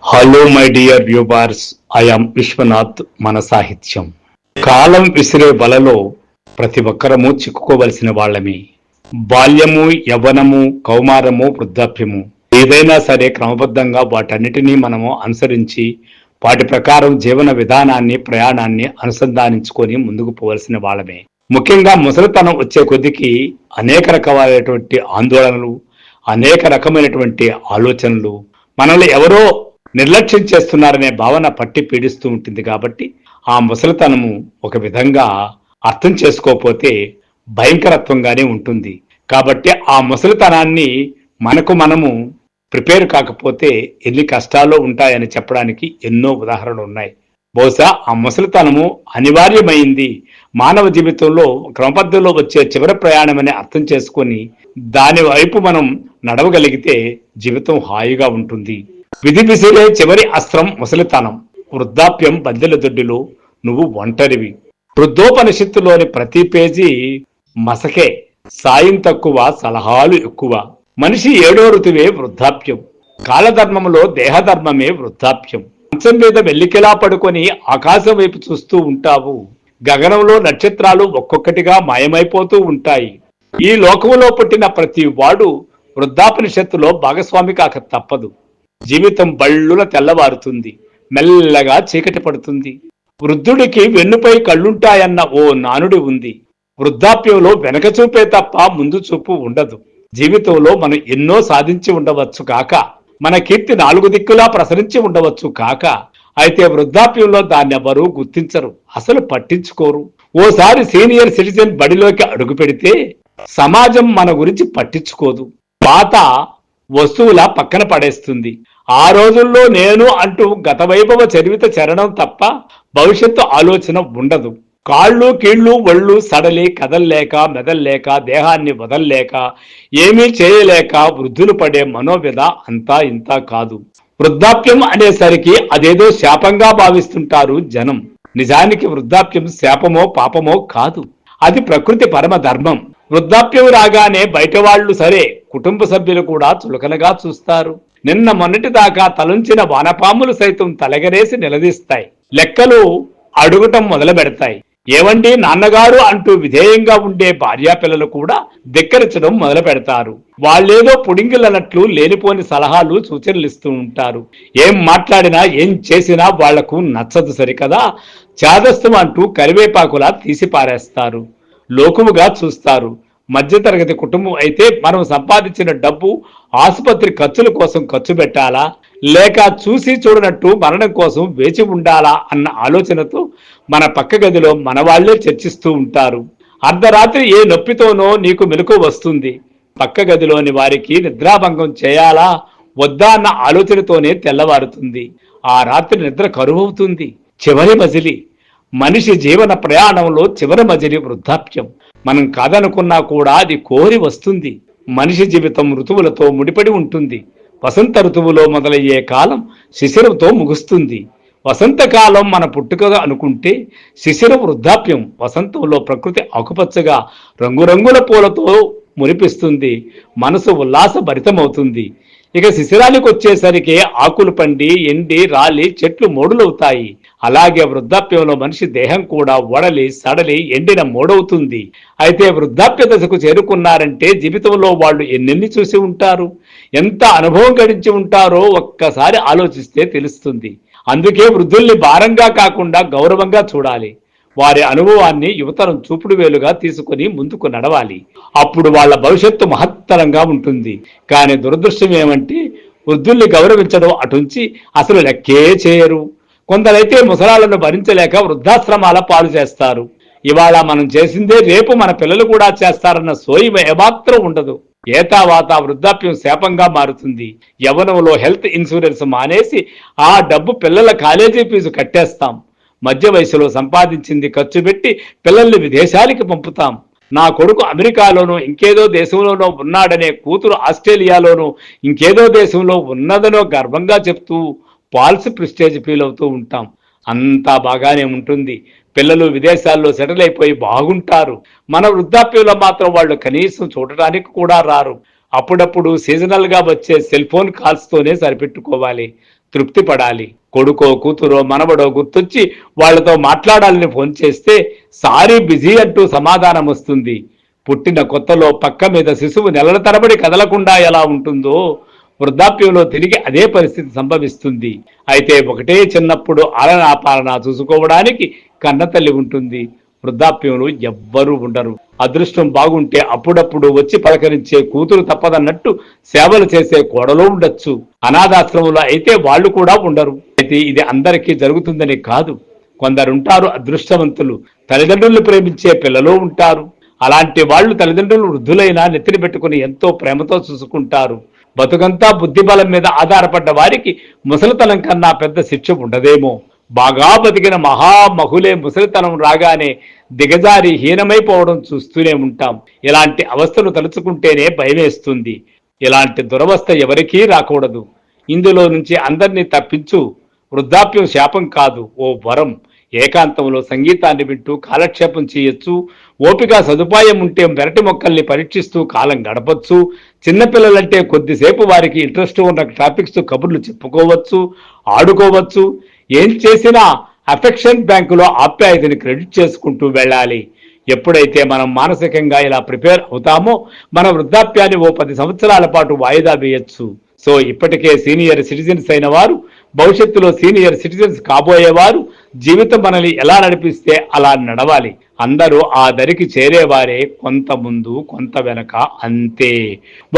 Hello my dear viewers, I am Vishwanath. మన సాహిత్యం కాలం విసిరే వలలో ప్రతి ఒక్కరము చిక్కుకోవలసిన వాళ్ళమే. బాల్యము, యవ్వనము, కౌమారము, వృద్ధాప్యము ఏదైనా సరే క్రమబద్ధంగా వాటన్నిటినీ మనము అనుసరించి వాటి ప్రకారం జీవన విధానాన్ని, ప్రయాణాన్ని అనుసంధానించుకొని ముందుకు పోవలసిన వాళ్ళమే. ముఖ్యంగా ముసలితనం వచ్చే కొద్దికి అనేక రకమైనటువంటి ఆందోళనలు, అనేక రకమైనటువంటి ఆలోచనలు, మనల్ని ఎవరో నిర్లక్ష్యం చేస్తున్నారనే భావన పట్టి పీడిస్తూ ఉంటుంది. కాబట్టి ఆ ముసలితనము ఒక విధంగా అర్థం చేసుకోకపోతే భయంకరత్వంగానే ఉంటుంది. కాబట్టి ఆ ముసలితనాన్ని మనము ప్రిపేర్ కాకపోతే ఎన్ని కష్టాలు ఉంటాయని చెప్పడానికి ఎన్నో ఉదాహరణలు ఉన్నాయి. బహుశా ఆ ముసలితనము అనివార్యమైంది, మానవ జీవితంలో క్రమపద్ధతిలో వచ్చే చివరి ప్రయాణం అని అర్థం చేసుకొని దాని వైపు మనం నడవగలిగితే జీవితం హాయిగా ఉంటుంది. విధి విసిరే చివరి అస్త్రం ముసలితనం. వృద్ధాప్యం బద్దెల దొడ్డిలో నువ్వు ఒంటరివి. వృద్ధోపనిషత్తులోని ప్రతి పేజీ మసకే. సాయం తక్కువ, సలహాలు ఎక్కువ. మనిషి 7వ ఋతువే వృద్ధాప్యం. కాలధర్మంలో దేహధర్మమే వృద్ధాప్యం. మంచం మీద వెల్లికిలా పడుకొని ఆకాశం వైపు చూస్తూ ఉంటావు. గగనంలో నక్షత్రాలు ఒక్కొక్కటిగా మాయమైపోతూ ఉంటాయి. ఈ లోకంలో పుట్టిన ప్రతి వాడు వృద్ధాపనిషత్తులో భాగస్వామి కాక తప్పదు. జీవితం బళ్ళున తెల్లవారుతుంది, మెల్లగా చీకటి పడుతుంది. వృద్ధుడికి వెన్నుపై కళ్ళుంటాయన్న ఓ నానుడి ఉంది. వృద్ధాప్యంలో వెనక చూపే తప్ప ముందు చూపు ఉండదు. జీవితంలో మనం ఎన్నో సాధించి ఉండవచ్చు కాక, మన కీర్తి 4 దిక్కులా ప్రసరించి ఉండవచ్చు కాక, అయితే వృద్ధాప్యంలో దాన్ని ఎవరూ గుర్తించరు, అసలు పట్టించుకోరు. ఓసారి సీనియర్ సిటిజన్ బడిలోకి అడుగు పెడితే సమాజం మన గురించి పట్టించుకోదు. పాత వస్తువుల పక్కన పడేస్తుంది. ఆ రోజుల్లో నేను అంటూ గత వైభవ చరివిత చరణం తప్ప భవిష్యత్తు ఆలోచన ఉండదు. కాళ్ళు, కీళ్ళు, ఒళ్ళు సడలి కదల్లేక, మెదల్లేక, దేహాన్ని వదల్లేక, ఏమీ చేయలేక వృద్ధులు పడే మనోవ్యధ అంతా ఇంతా కాదు. వృద్ధాప్యం అనేసరికి అదేదో శాపంగా భావిస్తుంటారు జనం. నిజానికి వృద్ధాప్యం శాపమో పాపమో కాదు, అది ప్రకృతి పరమ ధర్మం. వృద్ధాప్యం రాగానే బయట వాళ్ళు సరే, కుటుంబ సభ్యులు కూడా చులకనగా చూస్తారు. నిన్న మొన్నటి దాకా తలంచిన వానపాములు సైతం తలగరేసి నిలదీస్తాయి. లెక్కలు అడుగటం మొదలు పెడతాయి. ఏవండి నాన్నగారు అంటూ విధేయంగా ఉండే భార్యాపిల్లలు కూడా ధిక్కరించడం మొదలు పెడతారు. వాళ్ళేదో పుడింగిలన్నట్లు లేనిపోని సలహాలు, సూచనలు ఇస్తూ ఉంటారు. ఏం మాట్లాడినా ఏం చేసినా వాళ్లకు నచ్చదు సరికదా, చాదస్తం అంటూ కరివేపాకులా తీసి పారేస్తారు. లోకువుగా చూస్తారు. మధ్యతరగతి కుటుంబం అయితే మనం సంపాదించిన డబ్బు ఆసుపత్రి ఖర్చుల కోసం ఖర్చు పెట్టాలా, లేక చూసి చూడనట్టు మరణం కోసం వేచి ఉండాలా అన్న ఆలోచనతో మన పక్క గదిలో మన వాళ్లే చర్చిస్తూ ఉంటారు. అర్ధరాత్రి ఏ నొప్పితోనో నీకు మెలకు వస్తుంది. పక్క గదిలోని వారికి నిద్రాభంగం చేయాలా వద్దా అన్న ఆలోచనతోనే తెల్లవారుతుంది. ఆ రాత్రి నిద్ర కరువవుతుంది. చివరి మజిలి మనిషి జీవన ప్రయాణంలో చివరి మజిలి వృద్ధాప్యం. మనం కాదనుకున్నా కూడా అది కోరి వస్తుంది. మనిషి జీవితం ఋతువులతో ముడిపడి ఉంటుంది. వసంత ఋతువులో మొదలయ్యే కాలం శిశిరంతో ముగుస్తుంది. వసంతకాలం మన పుట్టుకగా అనుకుంటే శిశిర వృద్ధాప్యం. వసంతంలో ప్రకృతి ఆకుపచ్చగా రంగురంగుల పూలతో మురిపిస్తుంది. మనసు ఉల్లాసభరితమవుతుంది. ఇక శిశిరానికి వచ్చేసరికి ఆకులు పండి, ఎండి, రాలి చెట్లు మోడులవుతాయి. అలాగే వృద్ధాప్యంలో మనిషి దేహం కూడా వడలి, సడలి, ఎండిన మోడవుతుంది. అయితే వృద్ధాప్య దశకు చేరుకున్నారంటే జీవితంలో వాళ్ళు ఎన్నెన్ని చూసి ఉంటారు, ఎంత అనుభవం గడించి ఉంటారో ఒక్కసారి ఆలోచిస్తే తెలుస్తుంది. అందుకే వృద్ధుల్ని భారంగా కాకుండా గౌరవంగా చూడాలి. వారి అనుభవాన్ని యువతరం చూపుడు వేలుగా తీసుకుని ముందుకు నడవాలి. అప్పుడు వాళ్ళ భవిష్యత్తు మహత్తరంగా ఉంటుంది. కానీ దురదృష్టం ఏమంటే వృద్ధుల్ని గౌరవించడం అటుంచి అసలు లెక్కే చేయరు. కొందరైతే ముసలాలను భరించలేక వృద్ధాశ్రమాల పాలు చేస్తారు. ఇవాళ మనం చేసిందే రేపు మన పిల్లలు కూడా చేస్తారన్న సోయి ఏమాత్రం ఉండదు. ఏతావాత వృద్ధాప్యం శాపంగా మారుతుంది. యవ్వనంలో హెల్త్ ఇన్సూరెన్స్ మానేసి ఆ డబ్బు పిల్లల కాలేజీ ఫీజు కట్టేస్తాం. మధ్య వయసులో సంపాదించింది ఖర్చు పెట్టి పిల్లల్ని విదేశాలకి పంపుతాం. నా కొడుకు అమెరికాలోనో ఇంకేదో దేశంలోనో ఉన్నాడనే కూతురు ఆస్ట్రేలియాలోనో ఇంకేదో దేశంలో ఉన్నదనో గర్వంగా చెప్తూ ఫాల్స్ ప్రిస్టేజ్ ఫీల్ అవుతూ ఉంటాం. అంతా బాగానే ఉంటుంది. పిల్లలు విదేశాల్లో సెటిల్ అయిపోయి బాగుంటారు. మన వృద్ధాప్యంలో మాత్రం వాళ్ళు కనీసం చూడటానికి కూడా రారు. అప్పుడప్పుడు సీజనల్గా వచ్చే సెల్ ఫోన్ కాల్స్తోనే సరిపెట్టుకోవాలి, తృప్తి పడాలి. కొడుకో కూతురో మనవడో గుర్తొచ్చి వాళ్లతో మాట్లాడాలని ఫోన్ చేస్తే సారీ బిజీ అంటూ సమాధానం వస్తుంది. పుట్టిన కొత్తలో పక్క మీద శిశువు నెలల తరబడి కదలకుండా ఎలా ఉంటుందో వృద్ధాప్యంలో తిరిగి అదే పరిస్థితి సంభవిస్తుంది. అయితే ఒకటే చిన్నప్పుడు ఆలనా పాలనా చూసుకోవడానికి కన్నతల్లి ఉంటుంది. వృద్ధాప్యంలో ఎవ్వరూ ఉండరు. అదృష్టం బాగుంటే అప్పుడప్పుడు వచ్చి పలకరించే కూతురు తప్పదన్నట్టు సేవలు చేసే కోడలు ఉండొచ్చు. అనాథాశ్రమంలో అయితే వాళ్ళు కూడా ఉండరు. అయితే ఇది అందరికీ జరుగుతుందని కాదు. కొందరుంటారు అదృష్టవంతులు, తల్లిదండ్రులను ప్రేమించే పిల్లలు ఉంటారు. అలాంటి వాళ్ళు తల్లిదండ్రులు వృద్ధులైనా నెత్తిని పెట్టుకుని ఎంతో ప్రేమతో చూసుకుంటారు. బతుకంతా బుద్ధిబలం మీద ఆధారపడ్డ వారికి ముసలితనం కన్నా పెద్ద శిక్ష ఉండదేమో. బాగా బతికిన మహామహులే ముసలితనం రాగానే దిగజారి హీనమైపోవడం చూస్తూనే ఉంటాం. ఇలాంటి అవస్థను తలుచుకుంటేనే భయమేస్తుంది. ఇలాంటి దురవస్థ ఎవరికీ రాకూడదు. ఇందులో నుంచి అందరినీ తప్పించు. వృద్ధాప్యం శాపం కాదు, ఓ వరం. ఏకాంతంలో సంగీతాన్ని వింటూ కాలక్షేపం చేయొచ్చు. ఓపిక సదుపాయం ఉంటే పెరటి మొక్కల్ని పరీక్షిస్తూ కాలం గడపచ్చు. చిన్నపిల్లలంటే కొద్దిసేపు వారికి ఇంట్రెస్ట్ ఉన్న టాపిక్స్ కబుర్లు చెప్పుకోవచ్చు, ఆడుకోవచ్చు. ఏం చేసినా అఫెక్షన్ బ్యాంకులో ఆప్యాయతని క్రెడిట్ చేసుకుంటూ వెళ్ళాలి. ఎప్పుడైతే మనం మానసికంగా ఇలా ప్రిపేర్ అవుతామో మన వృద్ధాప్యాన్ని ఓ 10 సంవత్సరాల పాటు వాయిదా వేయచ్చు. సో ఇప్పటికే సీనియర్ సిటిజన్స్ అయిన వారు, భవిష్యత్తులో సీనియర్ సిటిజన్స్ కాబోయేవారు జీవితం మనల్ని ఎలా నడిపిస్తే అలా నడవాలి. అందరూ ఆ దరికి చేరేవారే, కొంత ముందు కొంత వెనక, అంతే.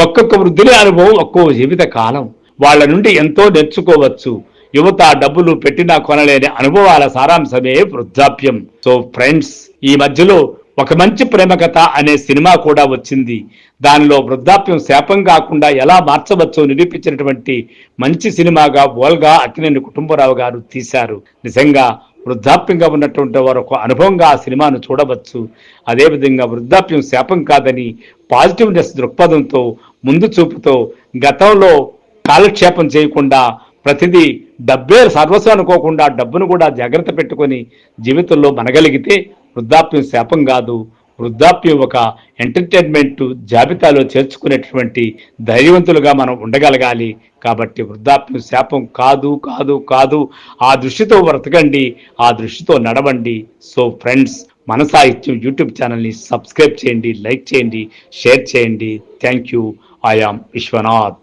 ఒక్కొక్క వృద్ధుల అనుభవం ఒక్కో జీవిత కాలం. వాళ్ళ నుండి ఎంతో నేర్చుకోవచ్చు. యువత డబ్బులు పెట్టినా కొనలేని అనుభవాల సారాంశమే వృద్ధాప్యం. సో ఫ్రెండ్స్, ఈ మధ్యలో ఒక మంచి ప్రేమ కథ అనే సినిమా కూడా వచ్చింది. దానిలో వృద్ధాప్యం శాపం కాకుండా ఎలా మార్చవచ్చో నిరూపించినటువంటి మంచి సినిమాగా ఓల్గా అక్కినేని కుటుంబరావు గారు తీశారు. నిజంగా వృద్ధాప్యంగా ఉన్నటువంటి వారు ఒక అనుభవంగా ఆ సినిమాను చూడవచ్చు. అదేవిధంగా వృద్ధాప్యం శాపం కాదని పాజిటివ్నెస్ దృక్పథంతో, ముందు చూపుతో, గతంలో కాలక్షేపం చేయకుండా, ప్రతిదీ డబ్బే సర్వస్వం అనుకోకుండా డబ్బును కూడా జాగ్రత్త పెట్టుకొని జీవితంలో మనగలిగితే వృద్ధాప్యం శాపం కాదు. వృద్ధాప్యం ఒక ఎంటర్టైన్మెంట్ జాబితాలో చేర్చుకునేటువంటి ధైర్యవంతులుగా మనం ఉండగలగాలి. కాబట్టి వృద్ధాప్యం శాపం కాదు కాదు కాదు. ఆ దృష్టితో బ్రతకండి, ఆ దృష్టితో నడవండి. సో ఫ్రెండ్స్, మన సాహిత్యం యూట్యూబ్ ఛానల్ని సబ్స్క్రైబ్ చేయండి, లైక్ చేయండి, షేర్ చేయండి. Thank you. I am Vishwanath.